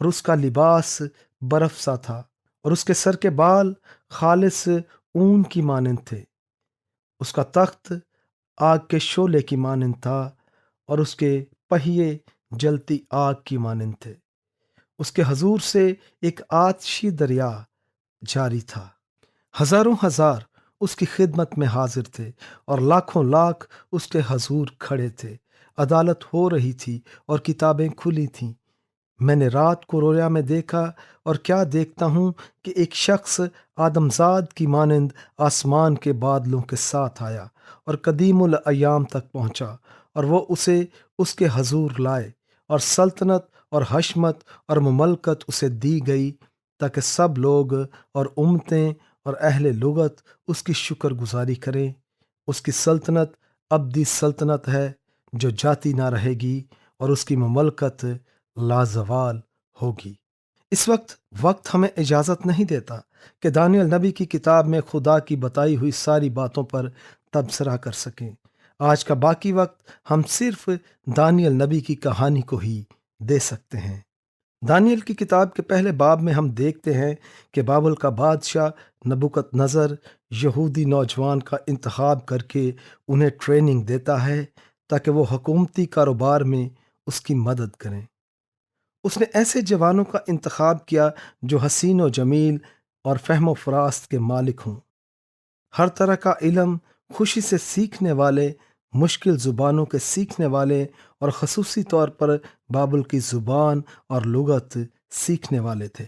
اور اس کا لباس برف سا تھا، اور اس کے سر کے بال خالص اون کی مانند تھے۔ اس کا تخت آگ کے شعلے کی مانند تھا، اور اس کے پہیے جلتی آگ کی مانند تھے۔ اس کے حضور سے ایک آتشی دریا جاری تھا۔ ہزاروں ہزار اس کی خدمت میں حاضر تھے، اور لاکھوں لاکھ اس کے حضور کھڑے تھے۔ عدالت ہو رہی تھی اور کتابیں کھلی تھیں۔ میں نے رات کو رویا میں دیکھا، اور کیا دیکھتا ہوں کہ ایک شخص آدمزاد کی مانند آسمان کے بادلوں کے ساتھ آیا اور قدیم الایام تک پہنچا، اور وہ اسے اس کے حضور لائے، اور سلطنت اور حشمت اور مملکت اسے دی گئی، تاکہ سب لوگ اور امتیں اور اہل لغت اس کی شکر گزاری کریں۔ اس کی سلطنت ابدی سلطنت ہے جو جاتی نہ رہے گی، اور اس کی مملکت لازوال ہوگی۔ اس وقت ہمیں اجازت نہیں دیتا کہ دانیل نبی کی کتاب میں خدا کی بتائی ہوئی ساری باتوں پر تبصرہ کر سکیں۔ آج کا باقی وقت ہم صرف دانیل نبی کی کہانی کو ہی دے سکتے ہیں۔ دانیل کی کتاب کے پہلے باب میں ہم دیکھتے ہیں کہ بابل کا بادشاہ نبوکت نظر یہودی نوجوان کا انتخاب کر کے انہیں ٹریننگ دیتا ہے تاکہ وہ حکومتی کاروبار میں اس کی مدد کریں۔ اس نے ایسے جوانوں کا انتخاب کیا جو حسین و جمیل اور فہم و فراست کے مالک ہوں، ہر طرح کا علم خوشی سے سیکھنے والے، مشکل زبانوں کے سیکھنے والے، اور خصوصی طور پر بابل کی زبان اور لغت سیکھنے والے تھے۔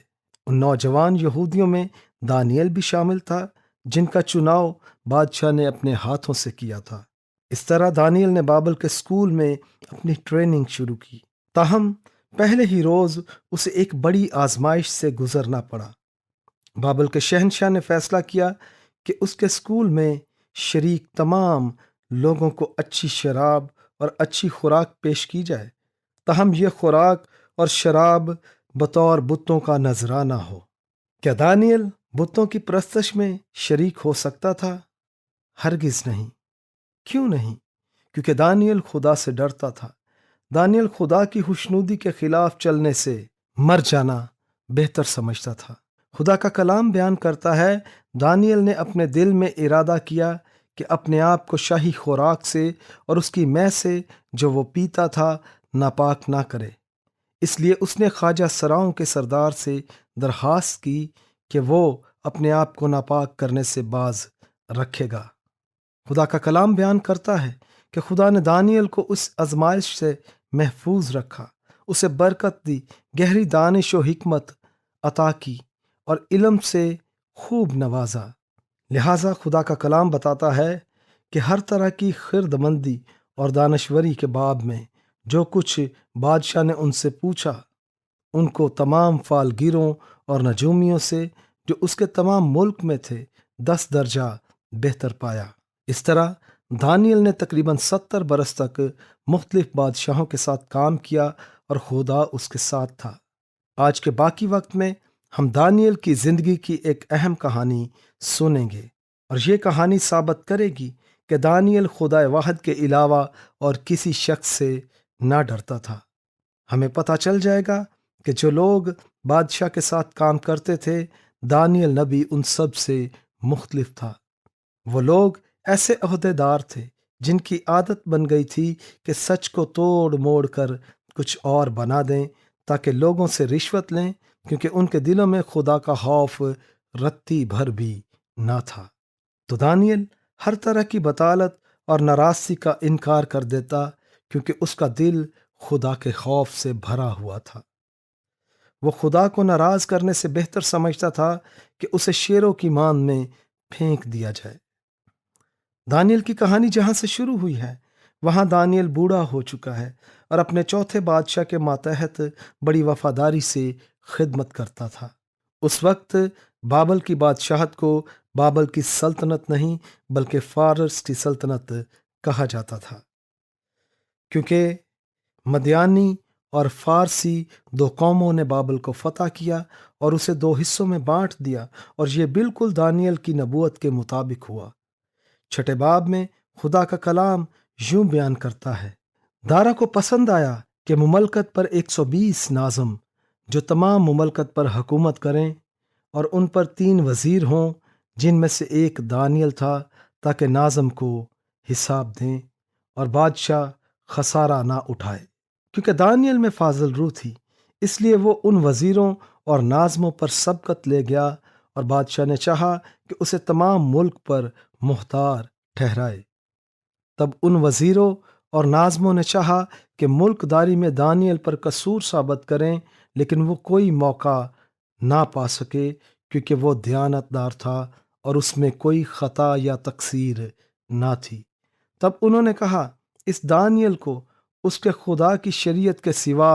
ان نوجوان یہودیوں میں دانیل بھی شامل تھا، جن کا چناؤ بادشاہ نے اپنے ہاتھوں سے کیا تھا۔ اس طرح دانیل نے بابل کے اسکول میں اپنی ٹریننگ شروع کی، تاہم پہلے ہی روز اسے ایک بڑی آزمائش سے گزرنا پڑا۔ بابل کے شہنشاہ نے فیصلہ کیا کہ اس کے اسکول میں شریک تمام لوگوں کو اچھی شراب اور اچھی خوراک پیش کی جائے، تاہم یہ خوراک اور شراب بطور بتوں کا نذرانہ ہو۔ کیا دانیل بتوں کی پرستش میں شریک ہو سکتا تھا؟ ہرگز نہیں۔ کیوں نہیں؟ کیونکہ دانیل خدا سے ڈرتا تھا۔ دانیل خدا کی خوشنودی کے خلاف چلنے سے مر جانا بہتر سمجھتا تھا۔ خدا کا کلام بیان کرتا ہے، دانیل نے اپنے دل میں ارادہ کیا کہ اپنے آپ کو شاہی خوراک سے اور اس کی مے سے جو وہ پیتا تھا ناپاک نہ کرے۔ اس لیے اس نے خواجہ سراؤں کے سردار سے درخواست کی کہ وہ اپنے آپ کو ناپاک کرنے سے باز رکھے گا۔ خدا کا کلام بیان کرتا ہے کہ خدا نے دانیل کو اس آزمائش سے محفوظ رکھا، اسے برکت دی، گہری دانش و حکمت عطا کی، اور علم سے خوب نوازا۔ لہٰذا خدا کا کلام بتاتا ہے کہ ہر طرح کی خردمندی اور دانشوری کے باب میں جو کچھ بادشاہ نے ان سے پوچھا، ان کو تمام فالگیروں اور نجومیوں سے جو اس کے تمام ملک میں تھے 10 درجہ بہتر پایا۔ اس طرح دانیل نے تقریباً 70 برس تک مختلف بادشاہوں کے ساتھ کام کیا، اور خدا اس کے ساتھ تھا۔ آج کے باقی وقت میں ہم دانیل کی زندگی کی ایک اہم کہانی سنیں گے، اور یہ کہانی ثابت کرے گی کہ دانیل خدا واحد کے علاوہ اور کسی شخص سے نہ ڈرتا تھا۔ ہمیں پتہ چل جائے گا کہ جو لوگ بادشاہ کے ساتھ کام کرتے تھے، دانیل نبی ان سب سے مختلف تھا۔ وہ لوگ ایسے عہدیدار تھے جن کی عادت بن گئی تھی کہ سچ کو توڑ موڑ کر کچھ اور بنا دیں تاکہ لوگوں سے رشوت لیں، کیونکہ ان کے دلوں میں خدا کا خوف رتی بھر بھی نہ تھا۔ تو دانیل ہر طرح کی بطالت اور ناراستی کا انکار کر دیتا، کیونکہ اس کا دل خدا کے خوف سے بھرا ہوا تھا۔ وہ خدا کو ناراض کرنے سے بہتر سمجھتا تھا کہ اسے شیروں کی مان میں پھینک دیا جائے۔ دانیل کی کہانی جہاں سے شروع ہوئی ہے، وہاں دانیل بوڑھا ہو چکا ہے اور اپنے چوتھے بادشاہ کے ماتحت بڑی وفاداری سے خدمت کرتا تھا۔ اس وقت بابل کی بادشاہت کو بابل کی سلطنت نہیں بلکہ فارس کی سلطنت کہا جاتا تھا، کیونکہ مدیانی اور فارسی 2 قوموں نے بابل کو فتح کیا اور اسے 2 حصوں میں بانٹ دیا، اور یہ بالکل دانیل کی نبوت کے مطابق ہوا۔ 6 باب میں خدا کا کلام یوں بیان کرتا ہے، دارا کو پسند آیا کہ مملکت پر 120 ناظم جو تمام مملکت پر حکومت کریں، اور ان پر 3 وزیر ہوں جن میں سے ایک دانیل تھا، تاکہ ناظم کو حساب دیں اور بادشاہ خسارہ نہ اٹھائے۔ کیونکہ دانیل میں فاضل روح تھی، اس لیے وہ ان وزیروں اور ناظموں پر سبقت لے گیا، اور بادشاہ نے چاہا کہ اسے تمام ملک پر مختار ٹھہرائے۔ تب ان وزیروں اور ناظموں نے چاہا کہ ملک داری میں دانیل پر قصور ثابت کریں، لیکن وہ کوئی موقع نہ پا سکے، کیونکہ وہ دیانت دار تھا اور اس میں کوئی خطا یا تقصیر نہ تھی۔ تب انہوں نے کہا، اس دانیل کو اس کے خدا کی شریعت کے سوا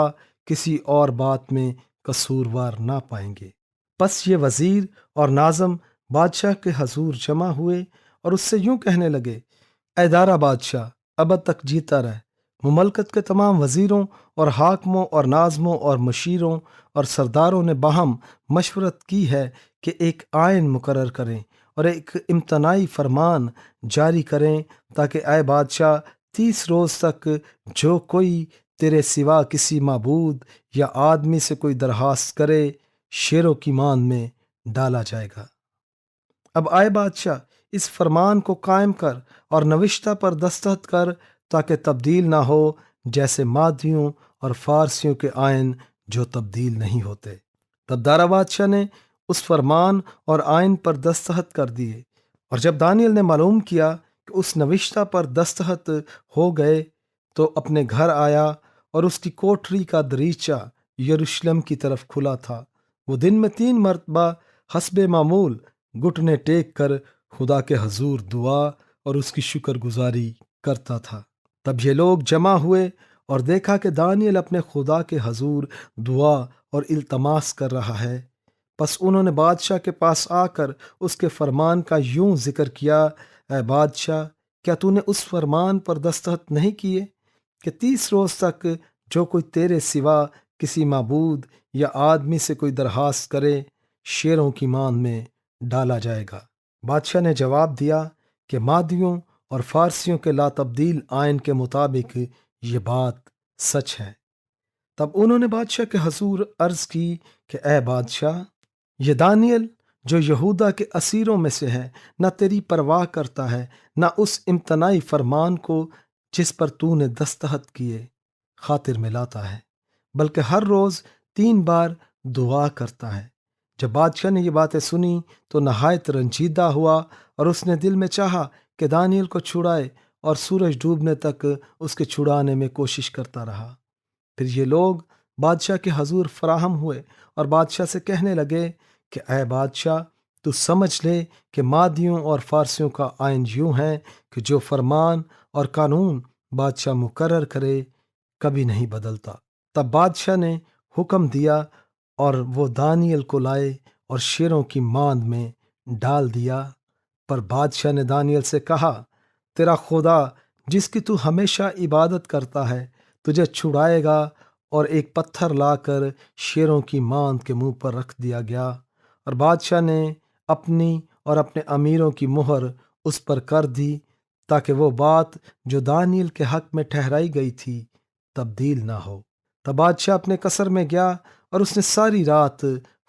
کسی اور بات میں قصوروار نہ پائیں گے۔ پس یہ وزیر اور ناظم بادشاہ کے حضور جمع ہوئے اور اس سے یوں کہنے لگے، اے دارا بادشاہ، ابد تک جیتا رہ۔ مملکت کے تمام وزیروں اور حاکموں اور ناظموں اور مشیروں اور سرداروں نے باہم مشورت کی ہے کہ ایک آئین مقرر کریں اور ایک امتناعی فرمان جاری کریں، تاکہ اے بادشاہ 30 روز تک جو کوئی تیرے سوا کسی معبود یا آدمی سے کوئی درخواست کرے، شیروں کی ماند میں ڈالا جائے گا۔ اب آئے بادشاہ، اس فرمان کو قائم کر اور نوشتہ پر دستخط کر، تاکہ تبدیل نہ ہو، جیسے مادیوں اور فارسیوں کے آئین جو تبدیل نہیں ہوتے۔ تب دارا بادشاہ نے اس فرمان اور آئین پر دستخط کر دیے، اور جب دانیل نے معلوم کیا کہ اس نوشتہ پر دستخط ہو گئے تو اپنے گھر آیا، اور اس کی کوٹری کا دریچہ یروشلم کی طرف کھلا تھا۔ وہ دن میں 3 مرتبہ حسب معمول گھٹنے ٹیک کر خدا کے حضور دعا اور اس کی شکر گزاری کرتا تھا۔ تب یہ لوگ جمع ہوئے اور دیکھا کہ دانیل اپنے خدا کے حضور دعا اور التماس کر رہا ہے۔ پس انہوں نے بادشاہ کے پاس آ کر اس کے فرمان کا یوں ذکر کیا، اے بادشاہ، کیا تو نے اس فرمان پر دستخط نہیں کیے کہ 30 روز تک جو کوئی تیرے سوا کسی معبود یا آدمی سے کوئی درخواست کرے، شیروں کی ماند میں ڈالا جائے گا؟ بادشاہ نے جواب دیا کہ مادیوں اور فارسیوں کے لا تبدیل آئین کے مطابق یہ بات سچ ہے۔ تب انہوں نے بادشاہ کے حضور عرض کی کہ اے بادشاہ، یہ دانیل جو یہودا کے اسیروں میں سے ہے، نہ تیری پرواہ کرتا ہے، نہ اس امتناعی فرمان کو جس پر تو نے دستخط کیے خاطر میں لاتا ہے، بلکہ ہر روز 3 بار دعا کرتا ہے۔ جب بادشاہ نے یہ باتیں سنی تو نہایت رنجیدہ ہوا، اور اس نے دل میں چاہا کہ دانیل کو چھڑائے، اور سورج ڈوبنے تک اس کے چھڑانے میں کوشش کرتا رہا۔ پھر یہ لوگ بادشاہ کے حضور فراہم ہوئے اور بادشاہ سے کہنے لگے کہ اے بادشاہ، تو سمجھ لے کہ مادیوں اور فارسیوں کا آئین یوں ہے کہ جو فرمان اور قانون بادشاہ مقرر کرے کبھی نہیں بدلتا۔ تب بادشاہ نے حکم دیا اور وہ دانیل کو لائے اور شیروں کی ماند میں ڈال دیا۔ پر بادشاہ نے دانیل سے کہا، تیرا خدا جس کی تو ہمیشہ عبادت کرتا ہے تجھے چھڑائے گا۔ اور ایک پتھر لا کر شیروں کی ماند کے منہ پر رکھ دیا گیا، اور بادشاہ نے اپنی اور اپنے امیروں کی مہر اس پر کر دی، تاکہ وہ بات جو دانیل کے حق میں ٹھہرائی گئی تھی تبدیل نہ ہو۔ تب بادشاہ اپنے قصر میں گیا، اور اس نے ساری رات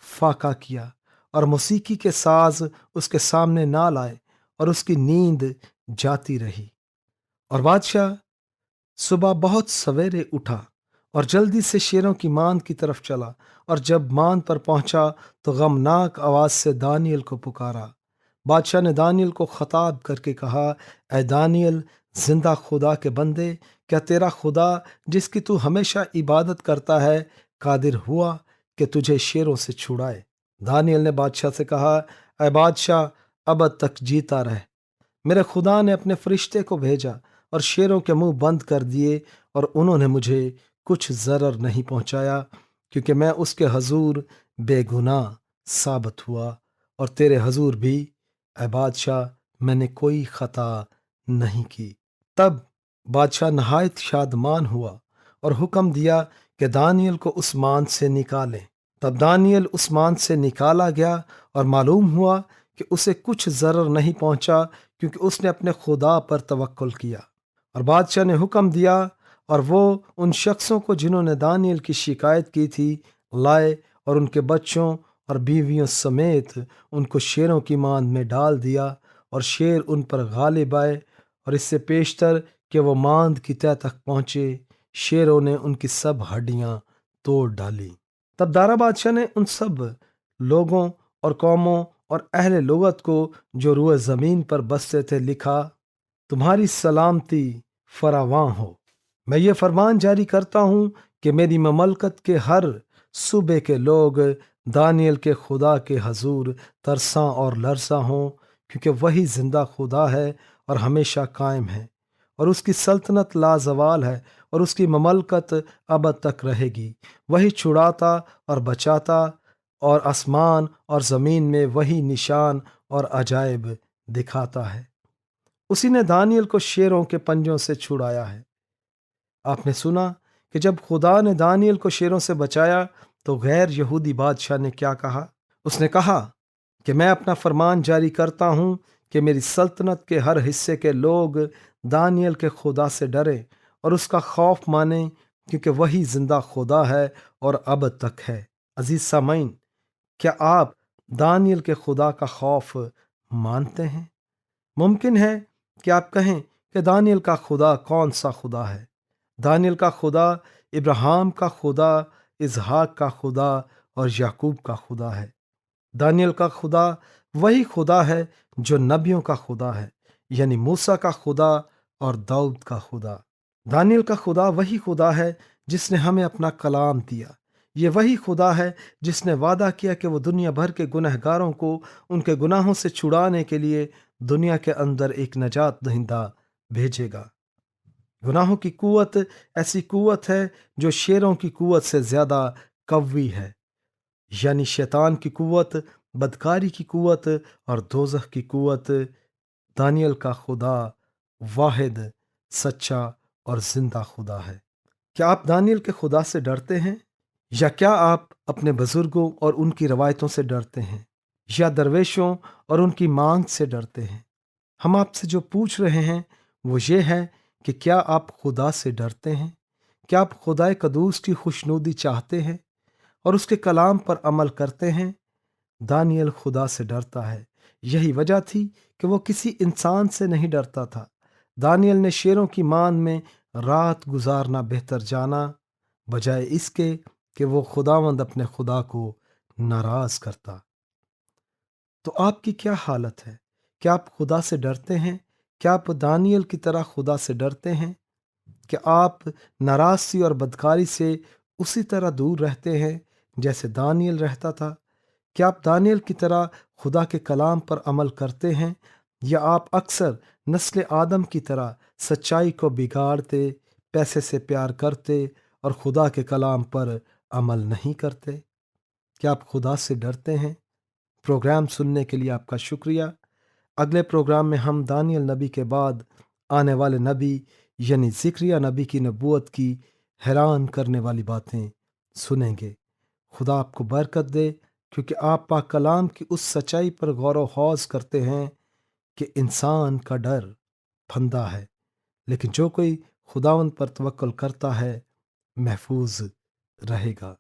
فاقہ کیا، اور موسیقی کے ساز اس کے سامنے نہ لائے، اور اس کی نیند جاتی رہی۔ اور بادشاہ صبح بہت سویرے اٹھا اور جلدی سے شیروں کی ماند کی طرف چلا، اور جب ماند پر پہنچا تو غمناک آواز سے دانیل کو پکارا۔ بادشاہ نے دانیل کو خطاب کر کے کہا، اے دانیل، زندہ خدا کے بندے، کیا تیرا خدا جس کی تو ہمیشہ عبادت کرتا ہے قادر ہوا کہ تجھے شیروں سے چھڑائے؟ دانیل نے بادشاہ سے کہا، اے بادشاہ، ابد تک جیتا رہ۔ میرے خدا نے اپنے فرشتے کو بھیجا اور شیروں کے منہ بند کر دیے، اور انہوں نے مجھے کچھ ضرر نہیں پہنچایا، کیونکہ میں اس کے حضور بے گناہ ثابت ہوا، اور تیرے حضور بھی، اے بادشاہ، میں نے کوئی خطا نہیں کی۔ تب بادشاہ نہایت شادمان ہوا اور حکم دیا کہ دانیل کو اس ماند سے نکالیں۔ تب دانیل اس ماند سے نکالا گیا، اور معلوم ہوا کہ اسے کچھ ضرر نہیں پہنچا، کیونکہ اس نے اپنے خدا پر توکل کیا۔ اور بادشاہ نے حکم دیا، اور وہ ان شخصوں کو جنہوں نے دانیل کی شکایت کی تھی لائے اور ان کے بچوں اور بیویوں سمیت ان کو شیروں کی ماند میں ڈال دیا، اور شیر ان پر غالب آئے، اور اس سے پیشتر کہ وہ ماند کی تہ تک پہنچے، شیروں نے ان کی سب ہڈیاں توڑ ڈالی۔ تب دارا بادشاہ نے ان سب لوگوں اور قوموں اور اہل لغت کو جو روئے زمین پر بستے تھے لکھا، تمہاری سلامتی فراواں ہو۔ میں یہ فرمان جاری کرتا ہوں کہ میری مملکت کے ہر صوبے کے لوگ دانیل کے خدا کے حضور ترساں اور لرزاں ہوں، کیونکہ وہی زندہ خدا ہے اور ہمیشہ قائم ہے، اور اس کی سلطنت لازوال ہے، اور اس کی مملکت ابد تک رہے گی۔ وہی چھڑاتا اور بچاتا، اور آسمان اور زمین میں وہی نشان اور عجائب دکھاتا ہے۔ اسی نے دانیل کو شیروں کے پنجوں سے چھڑایا ہے۔ آپ نے سنا کہ جب خدا نے دانیل کو شیروں سے بچایا تو غیر یہودی بادشاہ نے کیا کہا؟ اس نے کہا کہ میں اپنا فرمان جاری کرتا ہوں کہ میری سلطنت کے ہر حصے کے لوگ دانیل کے خدا سے ڈریں اور اس کا خوف مانیں، کیونکہ وہی زندہ خدا ہے اور ابد تک ہے۔ عزیز سامعین، کیا آپ دانیل کے خدا کا خوف مانتے ہیں؟ ممکن ہے کہ آپ کہیں کہ دانیل کا خدا کون سا خدا ہے؟ دانیل کا خدا ابراہیم کا خدا، اسحاق کا خدا اور یعقوب کا خدا ہے۔ دانیل کا خدا وہی خدا ہے جو نبیوں کا خدا ہے، یعنی موسیٰ کا خدا اور داؤد کا خدا۔ دانیل کا خدا وہی خدا ہے جس نے ہمیں اپنا کلام دیا۔ یہ وہی خدا ہے جس نے وعدہ کیا کہ وہ دنیا بھر کے گنہگاروں کو ان کے گناہوں سے چھڑانے کے لیے دنیا کے اندر ایک نجات دہندہ بھیجے گا۔ گناہوں کی قوت ایسی قوت ہے جو شیروں کی قوت سے زیادہ قوی ہے، یعنی شیطان کی قوت، بدکاری کی قوت اور دوزخ کی قوت۔ دانیل کا خدا واحد، سچا اور زندہ خدا ہے۔ کیا آپ دانیل کے خدا سے ڈرتے ہیں؟ یا کیا آپ اپنے بزرگوں اور ان کی روایتوں سے ڈرتے ہیں، یا درویشوں اور ان کی مانگ سے ڈرتے ہیں؟ ہم آپ سے جو پوچھ رہے ہیں وہ یہ ہے کہ کیا آپ خدا سے ڈرتے ہیں؟ کیا آپ خدائے قدوس کی خوشنودی چاہتے ہیں اور اس کے کلام پر عمل کرتے ہیں؟ دانیل خدا سے ڈرتا ہے۔ یہی وجہ تھی کہ وہ کسی انسان سے نہیں ڈرتا تھا۔ دانیل نے شیروں کی مان میں رات گزارنا بہتر جانا، بجائے اس کے کہ وہ خداوند اپنے خدا کو ناراض کرتا۔ تو آپ کی کیا حالت ہے؟ کیا آپ خدا سے ڈرتے ہیں؟ کیا آپ دانیل کی طرح خدا سے ڈرتے ہیں؟ کہ آپ ناراضی اور بدکاری سے اسی طرح دور رہتے ہیں جیسے دانیل رہتا تھا؟ کیا آپ دانیل کی طرح خدا کے کلام پر عمل کرتے ہیں، یا آپ اکثر نسل آدم کی طرح سچائی کو بگاڑتے، پیسے سے پیار کرتے اور خدا کے کلام پر عمل نہیں کرتے؟ کیا آپ خدا سے ڈرتے ہیں؟ پروگرام سننے کے لیے آپ کا شکریہ۔ اگلے پروگرام میں ہم دانیل نبی کے بعد آنے والے نبی یعنی زکریا نبی کی نبوت کی حیران کرنے والی باتیں سنیں گے۔ خدا آپ کو برکت دے، کیونکہ آپ پاک کلام کی اس سچائی پر غور و خوض کرتے ہیں کہ انسان کا ڈر پھندا ہے، لیکن جو کوئی خداوند پر توکل کرتا ہے محفوظ رہے گا۔